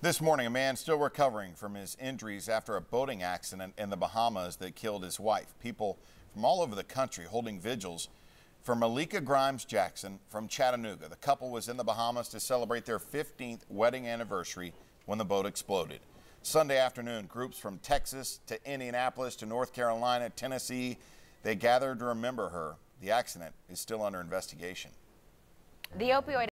This morning, a man still recovering from his injuries after a boating accident in the Bahamas that killed his wife. People from all over the country holding vigils for Malika Grimes Jackson from Chattanooga. The couple was in the Bahamas to celebrate their 15th wedding anniversary when the boat exploded. Sunday afternoon, groups from Texas to Indianapolis to North Carolina, Tennessee, they gathered to remember her. The accident is still under investigation. The opioid